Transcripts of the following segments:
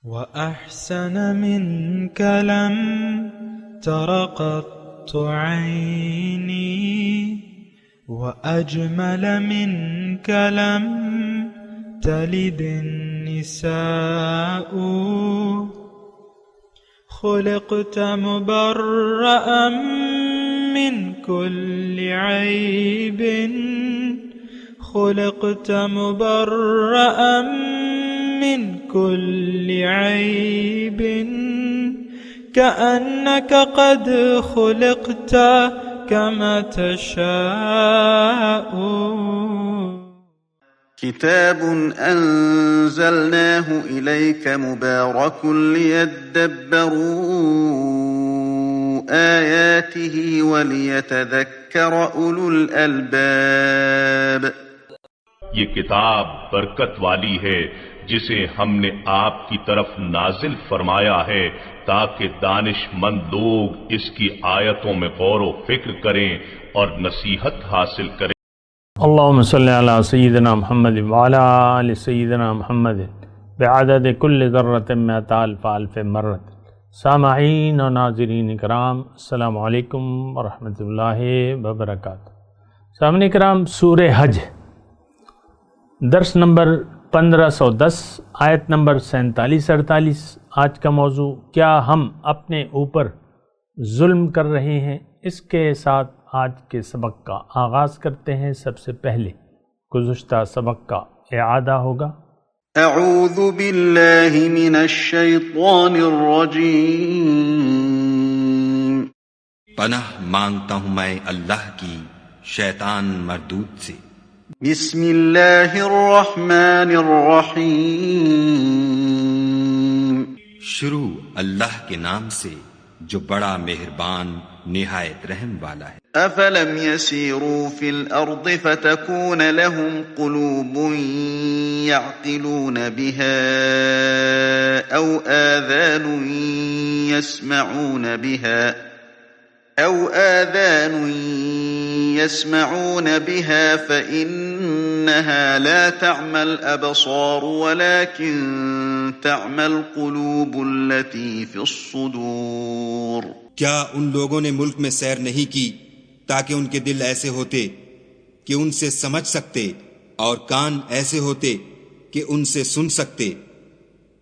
وأحسن منك لم تر قط عيني وأجمل منك لم تلد النساء خلقت مبرأ من كل عيب خلقت مبرأ من كل عيب كأنك قد خلقت كما تشاء. كتاب أنزلناه إليك مبارك ليدبروا آياته وليتذكر أولو الألباب. یہ کتاب برکت والی ہے جسے ہم نے آپ کی طرف نازل فرمایا ہے تاکہ دانش مند لوگ اس کی آیتوں میں غور و فکر کریں اور نصیحت حاصل کریں. اللہم صلی علی سیدنا محمد وعلی آل سیدنا محمد بعدد کل ذرۃ مئۃ الف الف مرۃ. سامعین و ناظرین کرام، السلام علیکم ورحمۃ اللہ وبرکاتہ. سامعین کرام، سورہ حج درس نمبر 1510 آیت نمبر 47-48. آج کا موضوع، کیا ہم اپنے اوپر ظلم کر رہے ہیں؟ اس کے ساتھ آج کے سبق کا آغاز کرتے ہیں. سب سے پہلے گزشتہ سبق کا اعادہ ہوگا. اعوذ باللہ من الشیطان الرجیم. پناہ مانگتا ہوں میں اللہ کی شیطان مردود سے. بسم اللہ الرحمن الرحیم. شروع اللہ کے نام سے جو بڑا مہربان نہایت رحم والا ہے. افلم يسيروا في الارض فتكون لهم قلوب يعقلون بها او آذان يسمعون بها فإنها لا تعمى الأبصار ولكن تعمى القلوب التي في الصدور. کیا ان لوگوں نے ملک میں سیر نہیں کی تاکہ ان کے دل ایسے ہوتے کہ ان سے سمجھ سکتے اور کان ایسے ہوتے کہ ان سے سن سکتے؟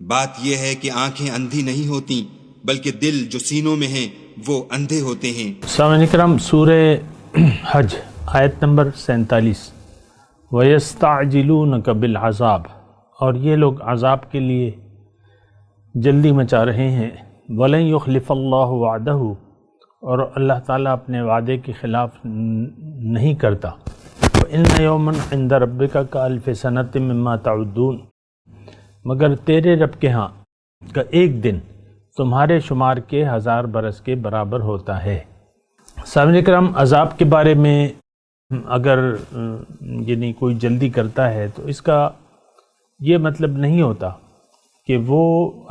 بات یہ ہے کہ آنکھیں اندھی نہیں ہوتی بلکہ دل جو سینوں میں ہیں وہ اندھے ہوتے ہیں. سامعین کرام، سورہ حج آیت نمبر 47. وَيَسْتَعْجِلُونَكَ بِالْعَذَابِ، اور یہ لوگ عذاب کے لیے جلدی مچا رہے ہیں. وَلَن يُخْلِفَ اللَّهُ وَعْدَهُ، اور اللہ تعالیٰ اپنے وعدے کے خلاف نہیں کرتا. وَإِنَّ يَوْمًا عِنْدَ رَبِّكَ كَأَلْفِ سَنَةٍ مِّمَّا تَعُدُّونَ، مگر تیرے رب کے ہاں کا ایک دن تمہارے شمار کے 1000 برس کے برابر ہوتا ہے. سامعین کرام، عذاب کے بارے میں اگر یعنی کوئی جلدی کرتا ہے تو اس کا یہ مطلب نہیں ہوتا کہ وہ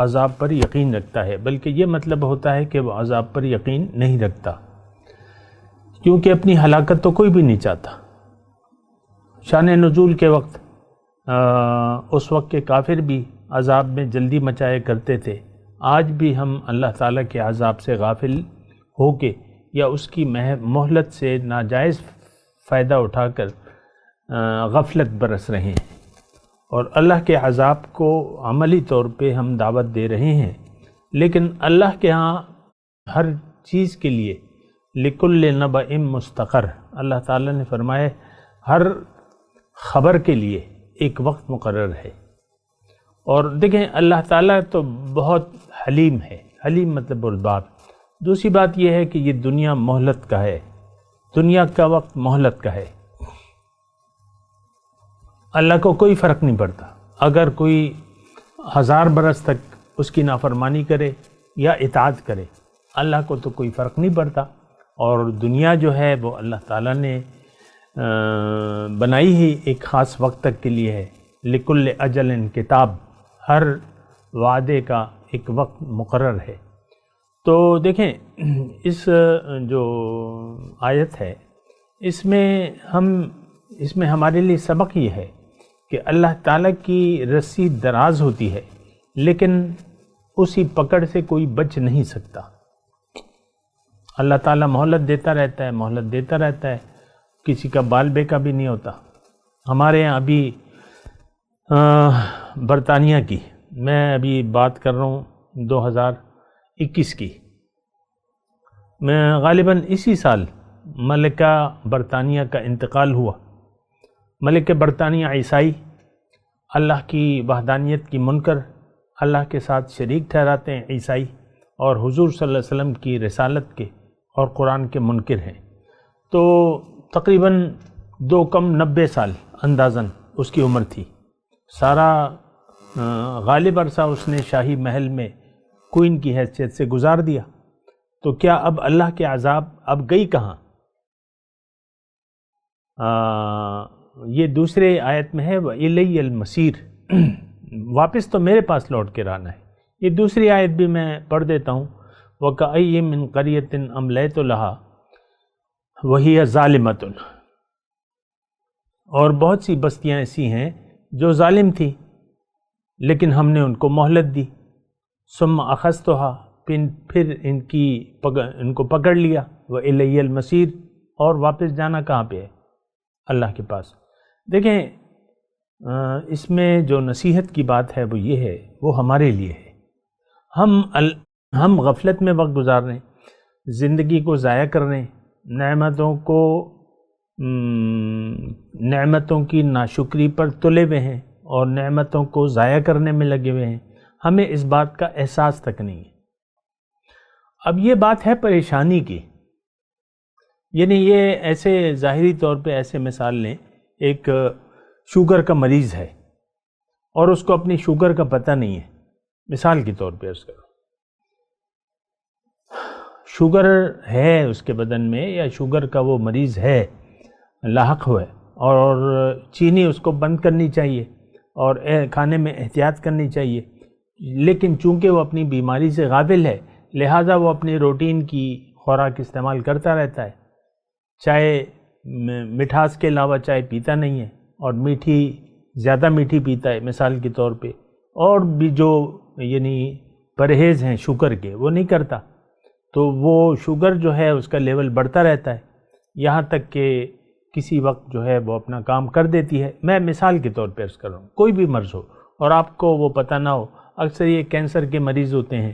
عذاب پر یقین رکھتا ہے، بلکہ یہ مطلب ہوتا ہے کہ وہ عذاب پر یقین نہیں رکھتا، کیونکہ اپنی ہلاکت تو کوئی بھی نہیں چاہتا. شان نزول کے وقت اس وقت کے کافر بھی عذاب میں جلدی مچائے کرتے تھے. آج بھی ہم اللہ تعالیٰ کے عذاب سے غافل ہو کے یا اس کی مہلت سے ناجائز فائدہ اٹھا کر غفلت برس رہے ہیں، اور اللہ کے عذاب کو عملی طور پہ ہم دعوت دے رہے ہیں. لیکن اللہ کے ہاں ہر چیز کے لیے لِكُلِّ نَبَإٍ مُسْتَقَرٌ، اللہ تعالیٰ نے فرمایا ہر خبر کے لیے ایک وقت مقرر ہے. اور دیکھیں اللہ تعالیٰ تو بہت حلیم ہے. حلیم مطلب بردبار. دوسری بات یہ ہے کہ یہ دنیا مہلت کا ہے، دنیا کا وقت مہلت کا ہے. اللہ کو کوئی فرق نہیں پڑتا اگر کوئی 1000 برس تک اس کی نافرمانی کرے یا اطاعت کرے، اللہ کو تو کوئی فرق نہیں پڑتا. اور دنیا جو ہے وہ اللہ تعالیٰ نے بنائی ہی ایک خاص وقت تک کے لیے ہے. لِكُلِّ أَجَلٍ کتاب، ہر وعدے کا ایک وقت مقرر ہے. تو دیکھیں اس جو آیت ہے اس میں ہمارے لیے سبق یہ ہے کہ اللہ تعالیٰ کی رسی دراز ہوتی ہے، لیکن اسی پکڑ سے کوئی بچ نہیں سکتا۔ اللہ تعالیٰ مہلت دیتا رہتا ہے، مہلت دیتا رہتا ہے، کسی کا بال بیکا بھی نہیں ہوتا۔ ہمارے یہاں ابھی برطانیہ کی، میں ابھی بات کر رہا ہوں 2021 کی، میں غالباً اسی سال ملکہ برطانیہ کا انتقال ہوا۔ ملکہ برطانیہ عیسائی، اللہ کی وحدانیت کی منکر، اللہ کے ساتھ شریک ٹھہراتے ہیں عیسائی، اور حضور صلی اللہ علیہ وسلم کی رسالت کے اور قرآن کے منکر ہیں۔ تو تقریباً 90 سال اندازاً اس کی عمر تھی۔ سارا غالب عرصہ اس نے شاہی محل میں کوئین کی حیثیت سے گزار دیا۔ تو کیا اب اللہ کے عذاب اب گئی کہاں؟ یہ دوسرے آیت میں ہے وَإِلَيَّ الْمَصِيرُ، واپس تو میرے پاس لوٹ کے آنا ہے۔ یہ دوسری آیت بھی میں پڑھ دیتا ہوں، وَكَأَيٍّ مِّن قَرْيَةٍ أَمْلَيْتُ لَهَا وَهِيَ ظَالِمَةٌ، اور بہت سی بستیاں ایسی ہیں جو ظالم تھی لیکن ہم نے ان کو مہلت دی، ثُمَّ أَخَذْتُهَا، پھر ان کو پکڑ لیا، وَإِلَيَّ الْمَصِيرُ، اور واپس جانا کہاں پہ ہے؟ اللہ کے پاس۔ دیکھیں اس میں جو نصیحت کی بات ہے وہ یہ ہے، وہ ہمارے لیے ہے۔ ہم غفلت میں وقت گزار رہے ہیں، زندگی کو ضائع کر رہے ہیں، نعمتوں کی ناشکری پر تلے ہوئے ہیں اور نعمتوں کو ضائع کرنے میں لگے ہوئے ہیں، ہمیں اس بات کا احساس تک نہیں ہے۔ اب یہ بات ہے پریشانی کی، یعنی یہ ایسے ظاہری طور پہ ایسے مثال لیں، ایک شوگر کا مریض ہے اور اس کو اپنی شوگر کا پتہ نہیں ہے، مثال کے طور پہ اس کا شوگر ہے اس کے بدن میں، یا شوگر کا وہ مریض ہے، لاحق ہوا ہے، اور چینی اس کو بند کرنی چاہیے اور کھانے میں احتیاط کرنی چاہیے، لیکن چونکہ وہ اپنی بیماری سے غافل ہے لہٰذا وہ اپنی روٹین کی خوراک استعمال کرتا رہتا ہے، چائے مٹھاس کے علاوہ چائے پیتا نہیں ہے، اور زیادہ میٹھی پیتا ہے مثال کے طور پہ، اور بھی جو یعنی پرہیز ہیں شوگر کے وہ نہیں کرتا، تو وہ شوگر جو ہے اس کا لیول بڑھتا رہتا ہے، یہاں تک کہ کسی وقت جو ہے وہ اپنا کام کر دیتی ہے۔ میں مثال کے طور پہ عرض کر رہا ہوں، کوئی بھی مرض ہو اور آپ کو وہ پتہ نہ ہو، اکثر یہ کینسر کے مریض ہوتے ہیں،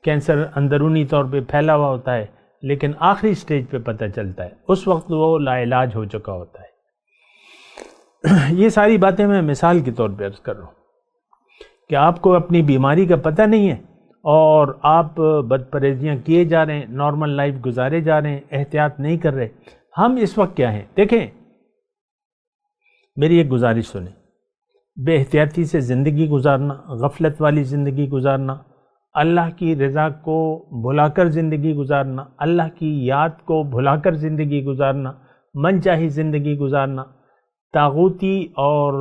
کینسر اندرونی طور پہ پھیلا ہوا ہوتا ہے لیکن آخری سٹیج پہ پتہ چلتا ہے، اس وقت وہ لا علاج ہو چکا ہوتا ہے۔ یہ ساری باتیں میں مثال کے طور پہ عرض کر رہا ہوں کہ آپ کو اپنی بیماری کا پتہ نہیں ہے اور آپ بد پرہیزیاں کیے جا رہے ہیں، نارمل لائف گزارے جا رہے ہیں، احتیاط نہیں کر رہے۔ ہم اس وقت کیا ہیں؟ دیکھیں میری ایک گزارش سنیں، بے احتیاطی سے زندگی گزارنا، غفلت والی زندگی گزارنا، اللہ کی رضا کو بھلا کر زندگی گزارنا، اللہ کی یاد کو بھلا کر زندگی گزارنا، من چاہی زندگی گزارنا، طاغوتی اور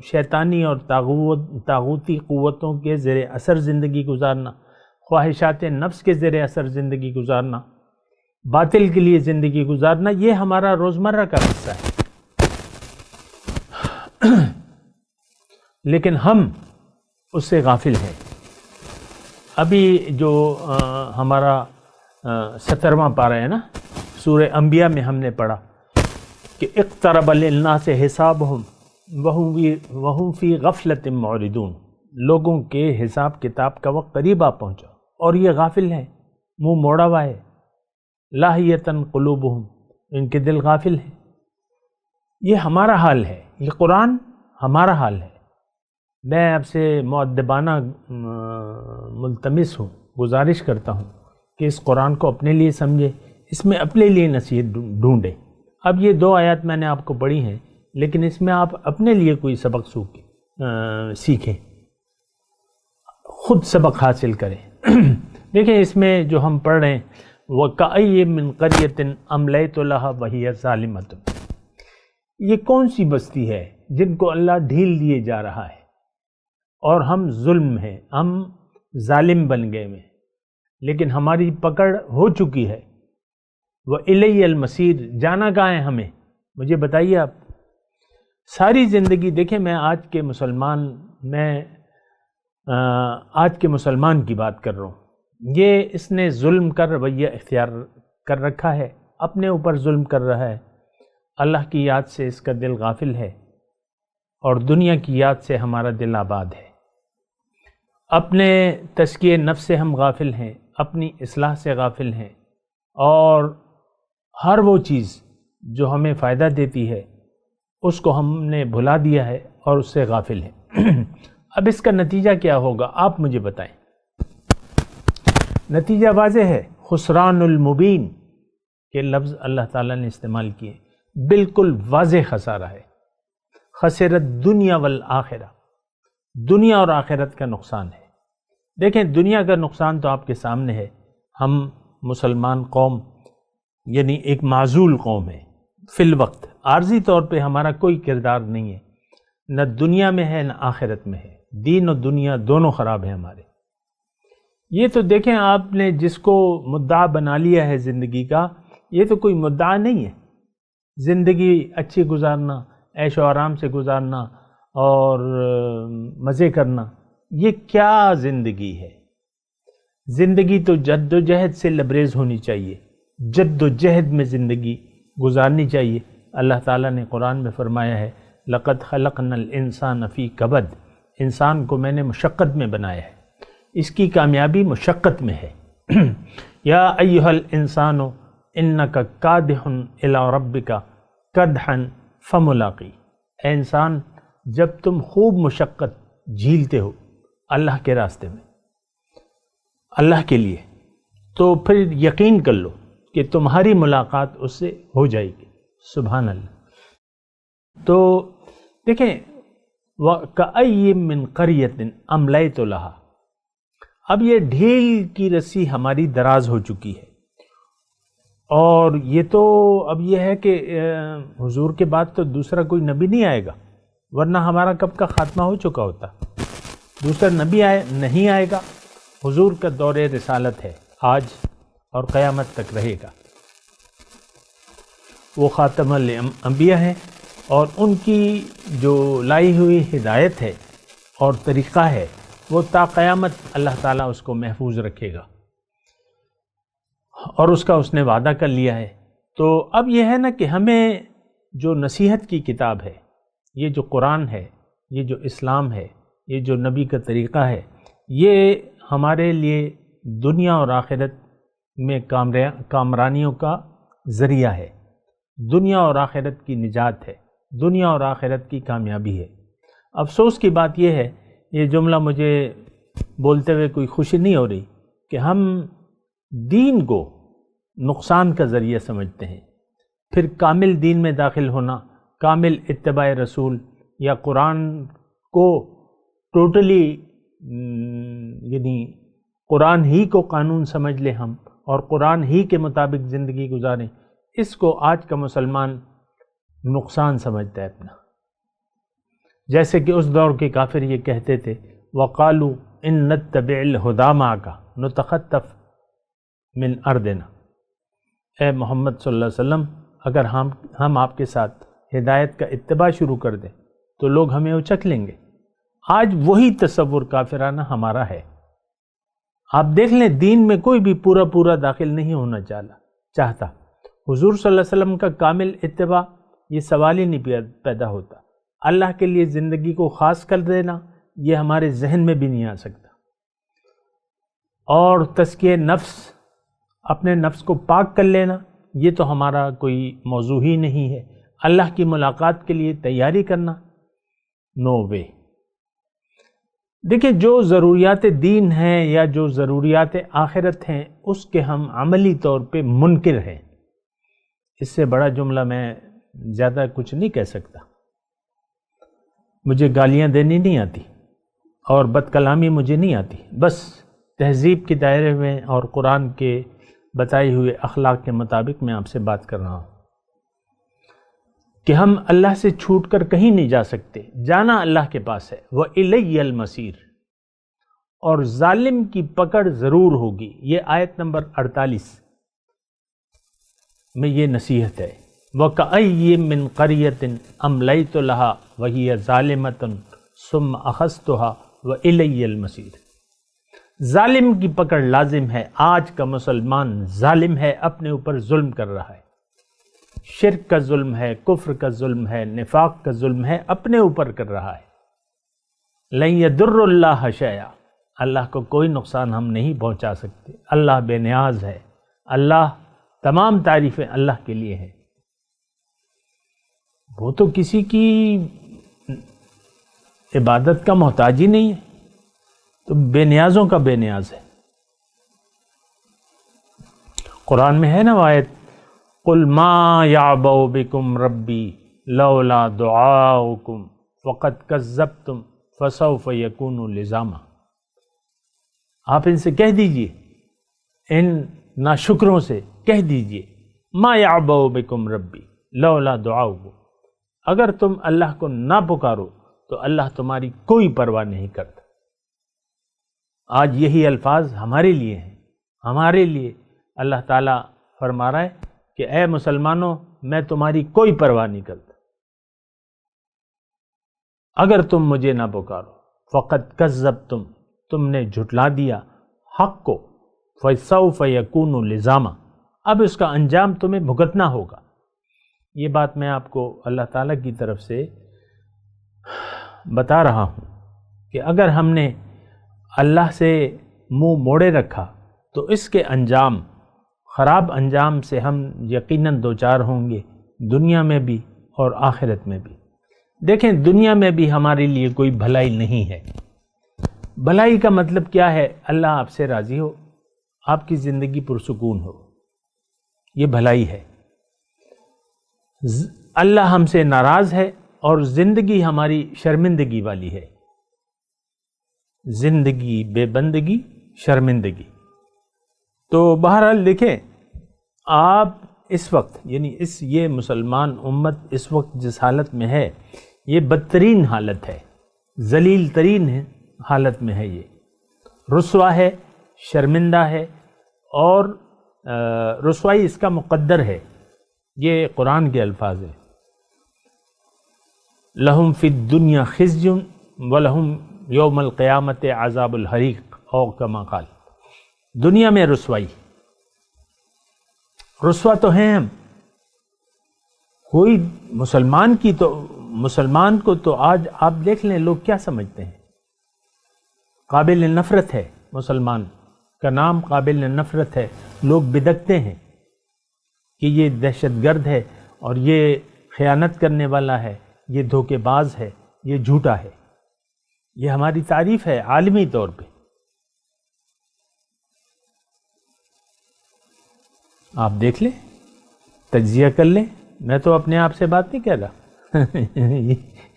شیطانی اور طاغوتی قوتوں کے زیر اثر زندگی گزارنا، خواہشات نفس کے زیر اثر زندگی گزارنا، باطل کے لیے زندگی گزارنا، یہ ہمارا روزمرہ کا حصہ ہے۔ لیکن ہم اس سے غافل ہیں۔ ابھی جو ہمارا 17واں پارہ ہے نا سورہ انبیاء میں ہم نے پڑھا کہ اقترب للناس حسابهم وهم فی غفلۃ معرضون، لوگوں کے حساب کتاب کا وقت قریب آ پہنچا اور یہ غافل ہیں، منہ موڑا ہوا ہے، لاہیۃ قلوبهم، ان کے دل غافل ہیں۔ یہ ہمارا حال ہے، یہ قرآن ہمارا حال ہے۔ میں آپ سے مؤدبانہ ملتمس ہوں، گزارش کرتا ہوں کہ اس قرآن کو اپنے لیے سمجھیں، اس میں اپنے لیے نصیحت ڈھونڈیں۔ اب یہ 2 آیات میں نے آپ کو پڑھی ہیں، لیکن اس میں آپ اپنے لیے کوئی سبق سیکھیں، خود سبق حاصل کریں۔ دیکھیں اس میں جو ہم پڑھ رہے ہیں وَكَأَيٍّ مِّن قَرْيَةٍ أَمْلَيْتُ لَهَا وَهِيَ ظَالِمَةٌ، یہ کون سی بستی ہے جن کو اللہ ڈھیل دیے جا رہا ہے اور ہم ظلم ہیں، ہم ظالم بن گئے ہیں، لیکن ہماری پکڑ ہو چکی ہے۔ وَإِلَيَّ الْمَصِيرُ، جانا کہاں ہے ہمیں؟ مجھے بتائیے آپ۔ ساری زندگی دیکھیں، میں آج کے مسلمان، میں آج کے مسلمان کی بات کر رہا ہوں، یہ اس نے ظلم کا رویہ اختیار کر رکھا ہے، اپنے اوپر ظلم کر رہا ہے، اللہ کی یاد سے اس کا دل غافل ہے اور دنیا کی یاد سے ہمارا دل آباد ہے۔ اپنے تزکیہ نفس سے ہم غافل ہیں، اپنی اصلاح سے غافل ہیں، اور ہر وہ چیز جو ہمیں فائدہ دیتی ہے اس کو ہم نے بھلا دیا ہے اور اس سے غافل ہیں۔ اب اس کا نتیجہ کیا ہوگا آپ مجھے بتائیں۔ نتیجہ واضح ہے، خسران المبین کے لفظ اللہ تعالیٰ نے استعمال کیے، بالکل واضح خسارہ ہے۔ خسرت دنیا والآخرہ، دنیا اور آخرت کا نقصان ہے۔ دیکھیں دنیا کا نقصان تو آپ کے سامنے ہے، ہم مسلمان قوم یعنی ایک معزول قوم ہے، فی الوقت عارضی طور پہ ہمارا کوئی کردار نہیں ہے، نہ دنیا میں ہے نہ آخرت میں ہے، دین و دنیا دونوں خراب ہیں ہمارے۔ یہ تو دیکھیں آپ نے جس کو مدعا بنا لیا ہے زندگی کا، یہ تو کوئی مدعا نہیں ہے۔ زندگی اچھی گزارنا، عیش و آرام سے گزارنا اور مزے کرنا، یہ کیا زندگی ہے؟ زندگی تو جد و جہد سے لبریز ہونی چاہیے، جد و جہد میں زندگی گزارنی چاہیے۔ اللہ تعالیٰ نے قرآن میں فرمایا ہے لَقَدْ خَلَقْنَا الْإِنسَانَ فِي كَبَدٍ، انسان کو میں نے مشقت میں بنایا ہے، اس کی کامیابی مشقت میں ہے۔ یا ایھا الانسان انک کادح الی ربک کدحا فملاقی، اے انسان جب تم خوب مشقت جھیلتے ہو اللہ کے راستے میں، اللہ کے لیے، تو پھر یقین کر لو کہ تمہاری ملاقات اس سے ہو جائے گی۔ سبحان اللہ۔ تو دیکھیں وَكَأَيٍّ مِّن قَرْيَةٍ أَمْلَيْتُ لَهَا، اب یہ ڈھیل کی رسی ہماری دراز ہو چکی ہے، اور یہ تو اب یہ ہے کہ حضور کے بعد تو دوسرا کوئی نبی نہیں آئے گا، ورنہ ہمارا کب کا خاتمہ ہو چکا ہوتا۔ دوسرا نبی نہیں آئے گا، حضور کا دور رسالت ہے آج اور قیامت تک رہے گا۔ وہ خاتم الانبیاء ہیں، اور ان کی جو لائی ہوئی ہدایت ہے اور طریقہ ہے وہ تا قیامت اللہ تعالیٰ اس کو محفوظ رکھے گا، اور اس کا اس نے وعدہ کر لیا ہے۔ تو اب یہ ہے نا کہ ہمیں جو نصیحت کی کتاب ہے، یہ جو قرآن ہے، یہ جو اسلام ہے، یہ جو نبی کا طریقہ ہے، یہ ہمارے لیے دنیا اور آخرت میں کامرانیوں کا ذریعہ ہے، دنیا اور آخرت کی نجات ہے، دنیا اور آخرت کی کامیابی ہے۔ افسوس کی بات یہ ہے، یہ جملہ مجھے بولتے ہوئے کوئی خوشی نہیں ہو رہی، کہ ہم دین کو نقصان کا ذریعہ سمجھتے ہیں، پھر کامل دین میں داخل ہونا، کامل اتباع رسول یا قرآن کو ٹوٹلی یعنی قرآن ہی کو قانون سمجھ لیں ہم اور قرآن ہی کے مطابق زندگی گزاریں، اس کو آج کا مسلمان نقصان سمجھتا ہے اپنا۔ جیسے کہ اس دور کے کافر یہ کہتے تھے وَقَالُوا إِن نَتَّبِعِ الْهُدَىٰ مَعَكَ نُتَخَطَّفْ مِنْ أَرْضِنَا، اے محمد صلی اللہ علیہ وسلم اگر ہم آپ کے ساتھ ہدایت کا اتباع شروع کر دیں تو لوگ ہمیں اچک لیں گے۔ آج وہی تصور کافرانہ ہمارا ہے۔ آپ دیکھ لیں دین میں کوئی بھی پورا داخل نہیں ہونا چاہتا۔ حضور صلی اللہ علیہ وسلم کا کامل اتباع یہ سوال ہی نہیں پیدا ہوتا۔ اللہ کے لیے زندگی کو خاص کر دینا یہ ہمارے ذہن میں بھی نہیں آ سکتا۔ اور تزکیہ نفس، اپنے نفس کو پاک کر لینا، یہ تو ہمارا کوئی موضوع ہی نہیں ہے۔ اللہ کی ملاقات کے لیے تیاری کرنا، نو وے۔ دیکھیں جو ضروریات دین ہیں یا جو ضروریات آخرت ہیں اس کے ہم عملی طور پہ منکر ہیں۔ اس سے بڑا جملہ میں زیادہ کچھ نہیں کہہ سکتا۔ مجھے گالیاں دینی نہیں آتی اور بد کلامی مجھے نہیں آتی، بس تہذیب کے دائرے میں اور قرآن کے بتائے ہوئے اخلاق کے مطابق میں آپ سے بات کر رہا ہوں کہ ہم اللہ سے چھوٹ کر کہیں نہیں جا سکتے، جانا اللہ کے پاس ہے۔ وَإِلَيَّ الْمَصِيرُ، اور ظالم کی پکڑ ضرور ہوگی۔ یہ آیت نمبر 48 میں یہ نصیحت ہے۔ وَكَأَيٍّ مِّن قَرْيَةٍ أَمْلَيْتُ لَهَا وَهِيَ ظَالِمَةٌ ثُمَّ أَخَذْتُهَا وَإِلَيَّ الْمَصِيرُ۔ ظالم کی پکڑ لازم ہے۔ آج کا مسلمان ظالم ہے، اپنے اوپر ظلم کر رہا ہے، شرک کا ظلم ہے، کفر کا ظلم ہے، نفاق کا ظلم ہے، اپنے اوپر کر رہا ہے۔ لَن يَضُرُّ اللَّهَ شَيْئًا، اللہ کو کوئی نقصان ہم نہیں پہنچا سکتے۔ اللہ بے نیاز ہے، اللہ تمام تعریفیں اللہ کے لیے ہیں۔ وہ تو کسی کی عبادت کا محتاج ہی نہیں ہے، تو بے نیازوں کا بے نیاز ہے۔ قرآن میں ہے نا آیت، قُلْ مَا يَعْبَأُ بِكُمْ رَبِّي لَوْلَا دُعَاؤُكُمْ فَقَدْ كَذَّبْتُمْ فَسَوْفَ يَكُونُ لِزَامًا۔ آپ ان سے کہہ دیجئے، ان ناشکروں سے کہہ دیجئے، ما يَعْبَأُ بِكُمْ رَبِّي لَوْلَا دُعَاؤُكُمْ، اگر تم اللہ کو نہ پکارو تو اللہ تمہاری کوئی پرواہ نہیں کرتا۔ آج یہی الفاظ ہمارے لیے ہیں، ہمارے لیے اللہ تعالیٰ فرما رہا ہے کہ اے مسلمانوں، میں تمہاری کوئی پرواہ نہیں کرتا اگر تم مجھے نہ پکارو۔ فقط کذبتم، تم نے جھٹلا دیا حق کو، فسوف یکون لزاما، اب اس کا انجام تمہیں بھگتنا ہوگا۔ یہ بات میں آپ کو اللہ تعالیٰ کی طرف سے بتا رہا ہوں کہ اگر ہم نے اللہ سے منہ موڑے رکھا تو اس کے انجام، خراب انجام سے ہم یقیناً دوچار ہوں گے، دنیا میں بھی اور آخرت میں بھی۔ دیکھیں، دنیا میں بھی ہمارے لیے کوئی بھلائی نہیں ہے۔ بھلائی کا مطلب کیا ہے؟ اللہ آپ سے راضی ہو، آپ کی زندگی پرسکون ہو، یہ بھلائی ہے۔ اللہ ہم سے ناراض ہے اور زندگی ہماری شرمندگی والی ہے، زندگی بے بندگی شرمندگی۔ تو بہرحال دیکھیں، آپ اس وقت یعنی یہ مسلمان امت اس وقت جس حالت میں ہے، یہ بدترین حالت ہے، ذلیل ترین حالت میں ہے، یہ رسوا ہے، شرمندہ ہے، اور رسوائی اس کا مقدر ہے۔ یہ قرآن کے الفاظ ہیں، لہم فی الدنیا خزی ولہم یوم القیامت عذاب الحریق، او کما قال۔ دنیا میں رسوائی، رسوا تو ہیں ہم، کوئی مسلمان کو تو آج آپ دیکھ لیں لوگ کیا سمجھتے ہیں، قابل نفرت ہے، مسلمان کا نام قابل نفرت ہے۔ لوگ بدکتے ہیں کہ یہ دہشت گرد ہے، اور یہ خیانت کرنے والا ہے، یہ دھوکے باز ہے، یہ جھوٹا ہے۔ یہ ہماری تعریف ہے عالمی طور پہ۔ آپ دیکھ لیں، تجزیہ کر لیں، میں تو اپنے آپ سے بات نہیں کہہ رہا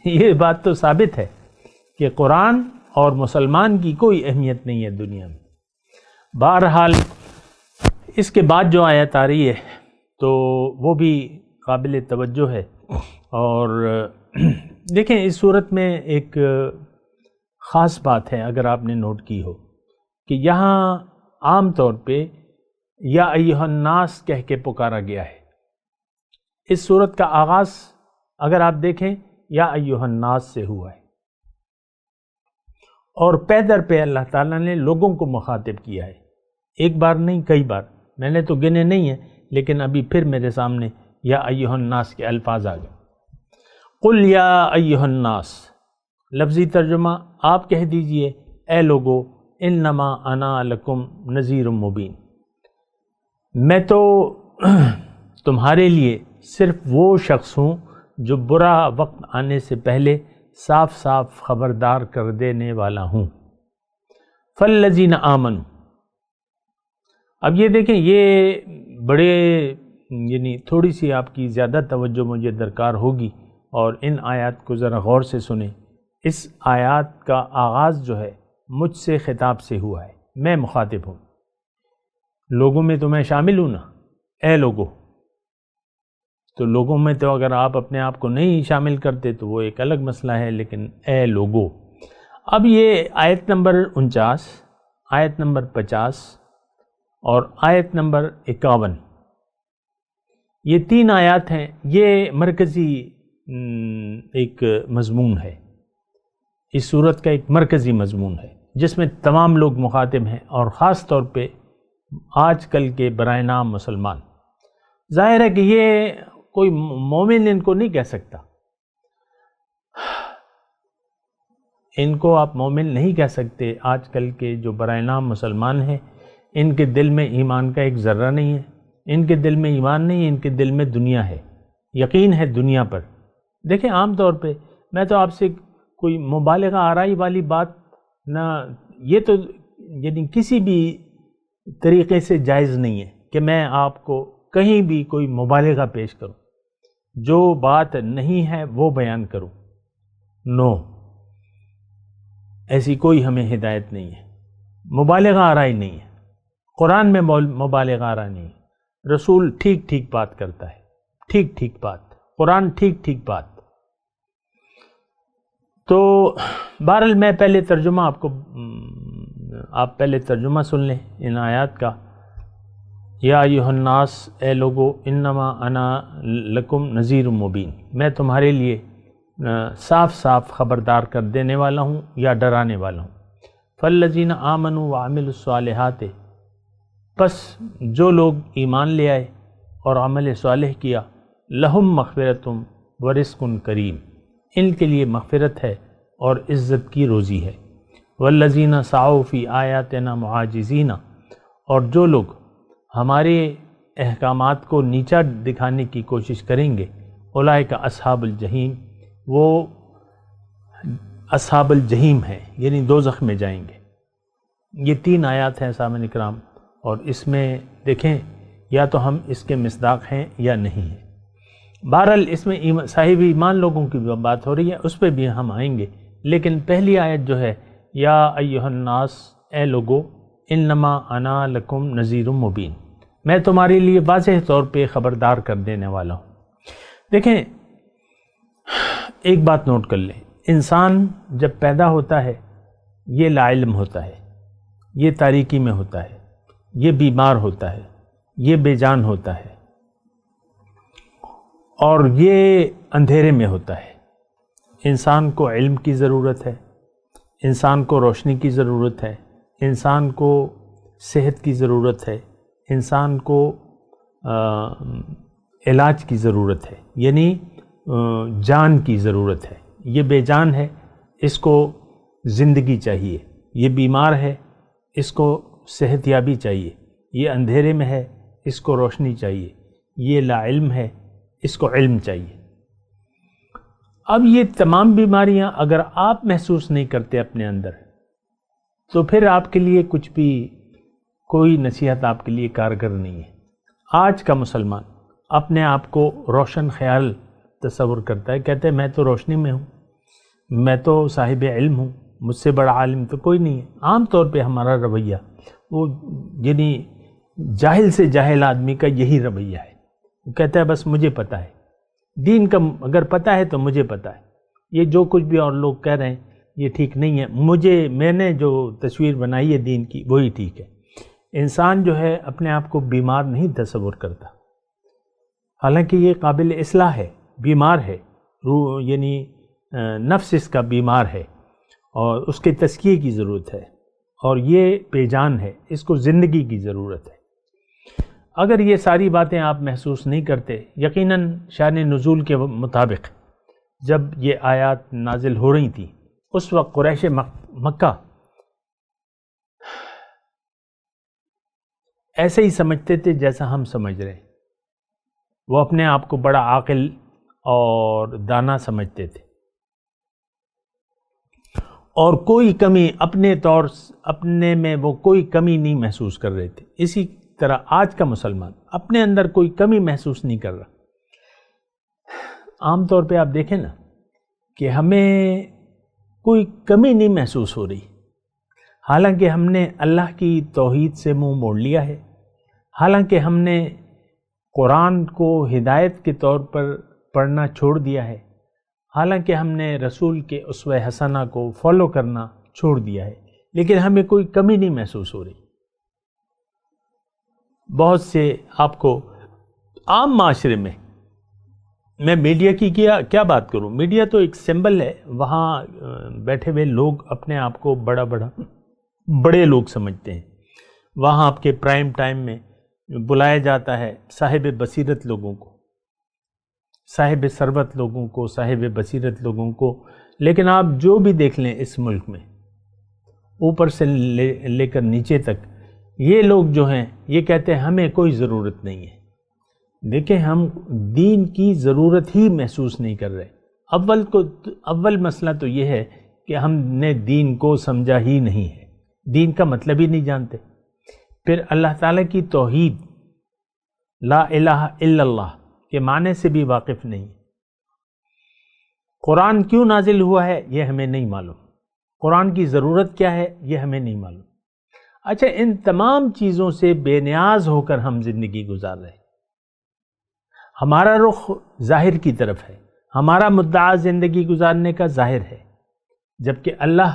یہ بات تو ثابت ہے کہ قرآن اور مسلمان کی کوئی اہمیت نہیں ہے دنیا میں۔ بہرحال اس کے بعد جو آیت آ رہی ہے تو وہ بھی قابل توجہ ہے، اور دیکھیں اس صورت میں ایک خاص بات ہے، اگر آپ نے نوٹ کی ہو، کہ یہاں عام طور پہ یا ایھا الناس کہہ کے پکارا گیا ہے۔ اس صورت کا آغاز اگر آپ دیکھیں یا ایھا الناس سے ہوا ہے، اور پے در پہ اللہ تعالیٰ نے لوگوں کو مخاطب کیا ہے، ایک بار نہیں کئی بار، میں نے تو گنے نہیں ہیں، لیکن ابھی پھر میرے سامنے یا ایھا الناس کے الفاظ آ گئے۔ قل یا ایھا الناس، لفظی ترجمہ آپ کہہ دیجئے، اے لوگو، انما انا لکم نذیر مبین، میں تو تمہارے لیے صرف وہ شخص ہوں جو برا وقت آنے سے پہلے صاف صاف خبردار کر دینے والا ہوں۔ فالذین آمنوا، اب یہ دیکھیں، یہ بڑے یعنی تھوڑی سی آپ کی زیادہ توجہ مجھے درکار ہوگی، اور ان آیات کو ذرا غور سے سنیں۔ اس آیات کا آغاز جو ہے مجھ سے خطاب سے ہوا ہے، میں مخاطب ہوں، لوگوں میں تو میں شامل ہوں نا، اے لوگو، تو لوگوں میں تو اگر آپ اپنے آپ کو نہیں شامل کرتے تو وہ ایک الگ مسئلہ ہے، لیکن اے لوگو۔ اب یہ آیت نمبر 49، آیت نمبر 50 اور آیت نمبر 51، یہ تین آیات ہیں، یہ مرکزی ایک مضمون ہے۔ اس صورت کا ایک مرکزی مضمون ہے جس میں تمام لوگ مخاطب ہیں، اور خاص طور پہ آج کل کے برائے نام مسلمان۔ ظاہر ہے کہ یہ کوئی مومن ان کو نہیں کہہ سکتا، ان کو آپ مومن نہیں کہہ سکتے۔ آج کل کے جو برائے نام مسلمان ہیں ان کے دل میں ایمان کا ایک ذرہ نہیں ہے، ان کے دل میں ایمان نہیں ہے، ان کے دل میں دنیا ہے، یقین ہے دنیا پر۔ دیکھیں عام طور پہ میں تو آپ سے کوئی مبالغہ آرائی والی بات نہ، یہ تو یعنی کسی بھی طریقے سے جائز نہیں ہے کہ میں آپ کو کہیں بھی کوئی مبالغہ پیش کروں، جو بات نہیں ہے وہ بیان کروں۔ نو، ایسی کوئی ہمیں ہدایت نہیں ہے، مبالغہ آرائی نہیں ہے، قرآن میں مبالغہ آرائی نہیں ہے، رسول ٹھیک ٹھیک بات کرتا ہے، ٹھیک ٹھیک بات، قرآن ٹھیک ٹھیک بات۔ تو بہرحال میں پہلے ترجمہ آپ پہلے ترجمہ سن لیں ان آیات کا۔ یا ایھا الناس، اے لوگو، انما انا لکم نذیر مبین، میں تمہارے لیے صاف صاف خبردار کر دینے والا ہوں یا ڈرانے والا ہوں۔ فالذین آمنوا وعملوا الصالحات، پس جو لوگ ایمان لے آئے اور عمل صالح کیا، لہم مغفرۃ ورزق کریم، ان کے لیے مغفرت ہے اور عزت کی روزی ہے۔ والذین سعوا فی آیاتنا معاجزین، اور جو لوگ ہمارے احکامات کو نیچا دکھانے کی کوشش کریں گے، اولئک اصحاب الجحیم، وہ اصحاب الجحیم ہیں، یعنی دوزخ میں جائیں گے۔ یہ 3 آیات ہیں سامعین کرام، اور اس میں دیکھیں یا تو ہم اس کے مصداق ہیں یا نہیں ہیں۔ بہرحال اس میں صاحب ایمان لوگوں کی بات ہو رہی ہے، اس پہ بھی ہم آئیں گے، لیکن پہلی آیت جو ہے یا ایھا الناس، اے لوگو، انما انا لکم نذیر مبین، میں تمہارے لیے واضح طور پہ خبردار کر دینے والا ہوں۔ دیکھیں ایک بات نوٹ کر لیں، انسان جب پیدا ہوتا ہے یہ لا علم ہوتا ہے، یہ تاریکی میں ہوتا ہے، یہ بیمار ہوتا ہے، یہ بے جان ہوتا ہے، اور یہ اندھیرے میں ہوتا ہے۔ انسان کو علم کی ضرورت ہے، انسان کو روشنی کی ضرورت ہے، انسان کو صحت کی ضرورت ہے، انسان کو علاج کی ضرورت ہے، یعنی جان کی ضرورت ہے۔ یہ بے جان ہے، اس کو زندگی چاہیے، یہ بیمار ہے، اس کو صحت یابی چاہیے، یہ اندھیرے میں ہے، اس کو روشنی چاہیے، یہ لا علم ہے، اس کو علم چاہیے۔ اب یہ تمام بیماریاں اگر آپ محسوس نہیں کرتے اپنے اندر، تو پھر آپ کے لیے کچھ بھی، کوئی نصیحت آپ کے لیے کارگر نہیں ہے۔ آج کا مسلمان اپنے آپ کو روشن خیال تصور کرتا ہے، کہتے ہیں میں تو روشنی میں ہوں، میں تو صاحب علم ہوں، مجھ سے بڑا عالم تو کوئی نہیں ہے۔ عام طور پہ ہمارا رویہ وہ یعنی جاہل سے جاہل آدمی کا یہی رویہ ہے، وہ کہتا ہے بس مجھے پتہ ہے، دین کا اگر پتہ ہے تو مجھے پتہ ہے، یہ جو کچھ بھی اور لوگ کہہ رہے ہیں یہ ٹھیک نہیں ہے، میں نے جو تصویر بنائی ہے دین کی وہی ٹھیک ہے۔ انسان جو ہے اپنے آپ کو بیمار نہیں تصور کرتا، حالانکہ یہ قابل اصلاح ہے، بیمار ہے، روح یعنی نفس اس کا بیمار ہے اور اس کے تزکیے کی ضرورت ہے، اور یہ بے جان ہے، اس کو زندگی کی ضرورت ہے۔ اگر یہ ساری باتیں آپ محسوس نہیں کرتے، یقیناً شان نزول کے مطابق جب یہ آیات نازل ہو رہی تھیں اس وقت قریش مکہ ایسے ہی سمجھتے تھے جیسا ہم سمجھ رہے ہیں، وہ اپنے آپ کو بڑا عاقل اور دانا سمجھتے تھے، اور کوئی کمی اپنے میں وہ کوئی کمی نہیں محسوس کر رہے تھے۔ اسی طرح آج کا مسلمان اپنے اندر کوئی کمی محسوس نہیں کر رہا۔ عام طور پہ آپ دیکھیں نا کہ ہمیں کوئی کمی نہیں محسوس ہو رہی، حالانکہ ہم نے اللہ کی توحید سے منہ موڑ لیا ہے، حالانکہ ہم نے قرآن کو ہدایت کے طور پر پڑھنا چھوڑ دیا ہے، حالانکہ ہم نے رسول کے اسوہ حسنہ کو فالو کرنا چھوڑ دیا ہے، لیکن ہمیں کوئی کمی نہیں محسوس ہو رہی۔ بہت سے آپ کو عام معاشرے میں میں میڈیا کی کیا بات کروں؟ میڈیا تو ایک سمبل ہے، وہاں بیٹھے ہوئے لوگ اپنے آپ کو بڑے لوگ سمجھتے ہیں، وہاں آپ کے پرائم ٹائم میں بلایا جاتا ہے صاحب بصیرت لوگوں کو، صاحب ثروت لوگوں کو، صاحب بصیرت لوگوں کو، لیکن آپ جو بھی دیکھ لیں اس ملک میں اوپر سے لے کر نیچے تک، یہ لوگ جو ہیں یہ کہتے ہیں ہمیں کوئی ضرورت نہیں ہے۔ دیکھیں، ہم دین کی ضرورت ہی محسوس نہیں کر رہے۔ اول مسئلہ تو یہ ہے کہ ہم نے دین کو سمجھا ہی نہیں ہے، دین کا مطلب ہی نہیں جانتے، پھر اللہ تعالیٰ کی توحید لا الہ الا اللہ کے معنی سے بھی واقف نہیں۔ قرآن کیوں نازل ہوا ہے یہ ہمیں نہیں معلوم، قرآن کی ضرورت کیا ہے یہ ہمیں نہیں معلوم۔ اچھا، ان تمام چیزوں سے بے نیاز ہو کر ہم زندگی گزار رہے ہیں، ہمارا رخ ظاہر کی طرف ہے، ہمارا مدعا زندگی گزارنے کا ظاہر ہے، جبکہ اللہ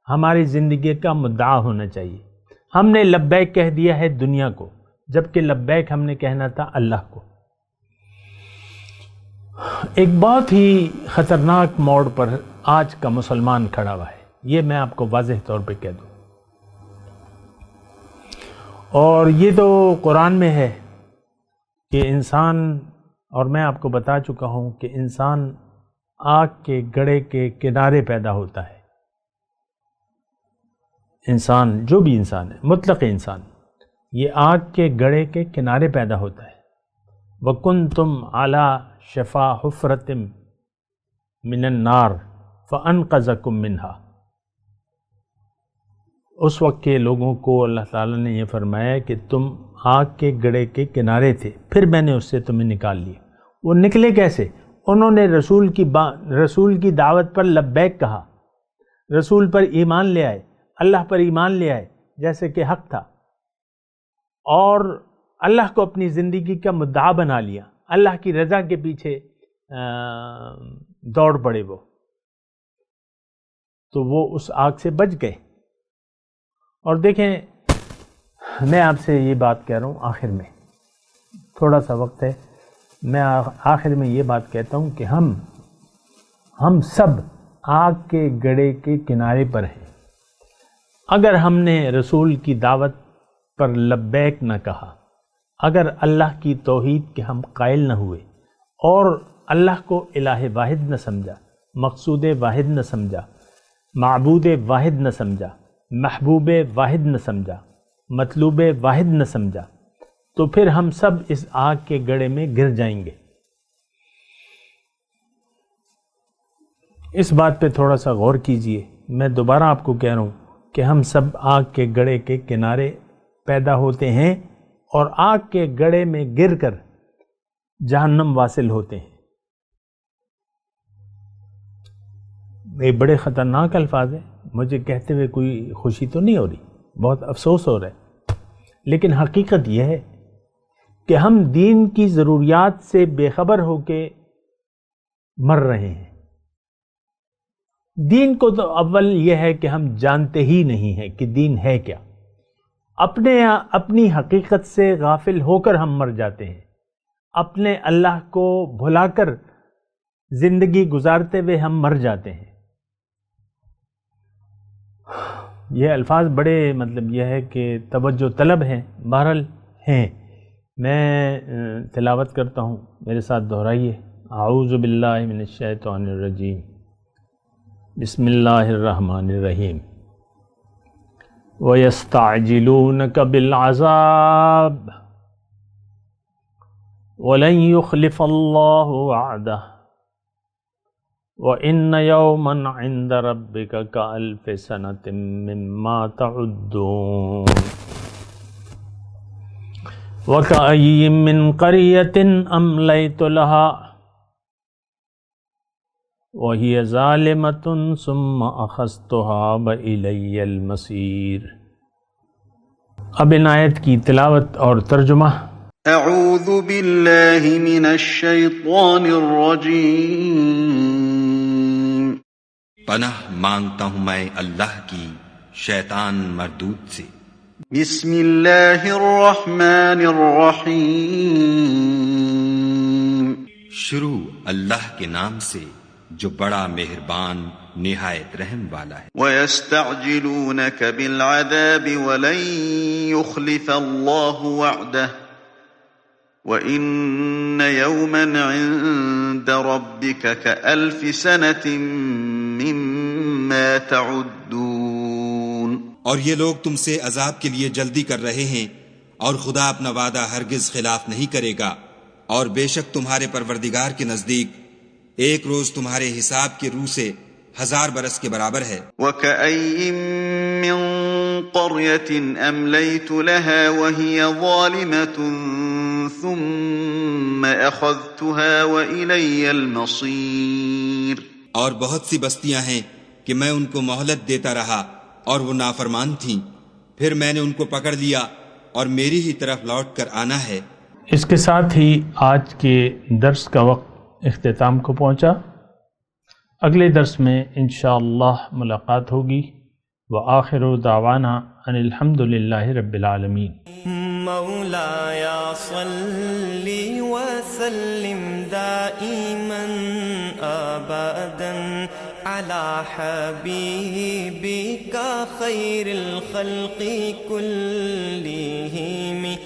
ہماری زندگی کا مدعا ہونا چاہیے۔ ہم نے لبیک کہہ دیا ہے دنیا کو، جبکہ لبیک ہم نے کہنا تھا اللہ کو۔ ایک بہت ہی خطرناک موڑ پر آج کا مسلمان کھڑا ہوا ہے، یہ میں آپ کو واضح طور پہ کہہ دوں، اور یہ تو قرآن میں ہے کہ انسان، اور میں آپ کو بتا چکا ہوں کہ انسان آگ کے گڑھے کے کنارے پیدا ہوتا ہے۔ انسان، جو بھی انسان ہے، مطلق انسان، یہ آگ کے گڑھے کے کنارے پیدا ہوتا ہے۔ وَكُنْتُمْ عَلَى شَفَا حُفْرَةٍ مِّنَ النَّارِ فَأَنْقَذَكُم مِّنْهَا۔ اس وقت کے لوگوں کو اللہ تعالیٰ نے یہ فرمایا کہ تم آگ کے گڑھے کے کنارے تھے، پھر میں نے اس سے تمہیں نکال لیا۔ وہ نکلے کیسے؟ انہوں نے رسول کی دعوت پر لبیک کہا، رسول پر ایمان لے آئے، اللہ پر ایمان لے آئے جیسے کہ حق تھا، اور اللہ کو اپنی زندگی کا مدعا بنا لیا، اللہ کی رضا کے پیچھے دوڑ پڑے وہ، تو وہ اس آگ سے بچ گئے۔ اور دیکھیں، میں آپ سے یہ بات کہہ رہا ہوں، آخر میں تھوڑا سا وقت ہے، میں آخر میں یہ بات کہتا ہوں کہ ہم سب آگ کے گڑھے کے کنارے پر ہیں۔ اگر ہم نے رسول کی دعوت پر لبیک نہ کہا، اگر اللہ کی توحید کے ہم قائل نہ ہوئے، اور اللہ کو الہ واحد نہ سمجھا، مقصود واحد نہ سمجھا، معبود واحد نہ سمجھا، محبوب واحد نہ سمجھا، مطلوب واحد نہ سمجھا، تو پھر ہم سب اس آگ کے گڑھے میں گر جائیں گے۔ اس بات پہ تھوڑا سا غور کیجئے، میں دوبارہ آپ کو کہہ رہا ہوں کہ ہم سب آگ کے گڑھے کے کنارے پیدا ہوتے ہیں اور آگ کے گڑھے میں گر کر جہنم واصل ہوتے ہیں۔ یہ بڑے خطرناک الفاظ ہیں، مجھے کہتے ہوئے کوئی خوشی تو نہیں ہو رہی، بہت افسوس ہو رہا ہے، لیکن حقیقت یہ ہے کہ ہم دین کی ضروریات سے بے خبر ہو کے مر رہے ہیں۔ دین کو تو اول یہ ہے کہ ہم جانتے ہی نہیں ہیں کہ دین ہے کیا، اپنی حقیقت سے غافل ہو کر ہم مر جاتے ہیں، اپنے اللہ کو بھلا کر زندگی گزارتے ہوئے ہم مر جاتے ہیں۔ یہ الفاظ بڑے مطلب یہ ہے کہ توجہ طلب ہیں، بہرحال ہیں۔ میں تلاوت کرتا ہوں، میرے ساتھ دہرائیے۔ اعوذ باللہ من الشیطان الرجیم، بسم اللہ الرحمن الرحیم۔ وَيَسْتَعْجِلُونَكَ بِالْعَذَابِ وَلَنْ يُخْلِفَ اللَّهُ وَعْدَهُ وَإِنَّ يَوْمًا عِنْدَ رَبِّكَ كَأَلْفِ سَنَةٍ مِّمَّا تَعُدُّونَ وَكَأَيٍّ مِّن قَرْيَةٍ أَمْلَيْتُ لَهَا وَهِيَ ظَالِمَةٌ ثُمَّ أَخَذْتُهَا وَإِلَيَّ الْمَصِيرُ۔ اب ان آیت کی تلاوت اور ترجمہ۔ اعوذ باللہ من الشیطان الرجیم، پناہ مانگتا ہوں میں اللہ کی شیطان مردود سے۔ بسم اللہ الرحمن الرحیم، شروع اللہ کے نام سے جو بڑا مہربان نہایت رحم والا ہے۔ وَيَسْتَعْجِلُونَكَ بِالْعَذَابِ وَلَن يُخْلِفَ اللَّهُ وَعْدَهُ وَإِنَّ يَوْمًا عِندَ رَبِّكَ كَأَلْفِ سَنَةٍ مِّمَّا تَعُدُّونَ۔ اور یہ لوگ تم سے عذاب کے لیے جلدی کر رہے ہیں، اور خدا اپنا وعدہ ہرگز خلاف نہیں کرے گا، اور بے شک تمہارے پروردگار کے نزدیک ایک روز تمہارے حساب کے روح سے 1000 برس کے برابر ہے۔ وَكَأَيٍّ مِّن قَرْيَةٍ أَمْلَيْتُ لَهَا وَهِيَ ظَالِمَةٌ ثُمَّ أَخَذْتُهَا وَإِلَيَّ الْمَصِيرُ۔ اور بہت سی بستیاں ہیں کہ میں ان کو مہلت دیتا رہا اور وہ نافرمان تھیں، پھر میں نے ان کو پکڑ لیا اور میری ہی طرف لوٹ کر آنا ہے۔ اس کے ساتھ ہی آج کے درس کا وقت اختتام کو پہنچا۔ اگلے درس میں انشاءاللہ ملاقات ہوگی۔ وآخر دعوانا ان الحمد للہ رب العالمین۔ مولایا صلی وسلم دائما ابدا علی حبیبک خیر الخلق کلہم۔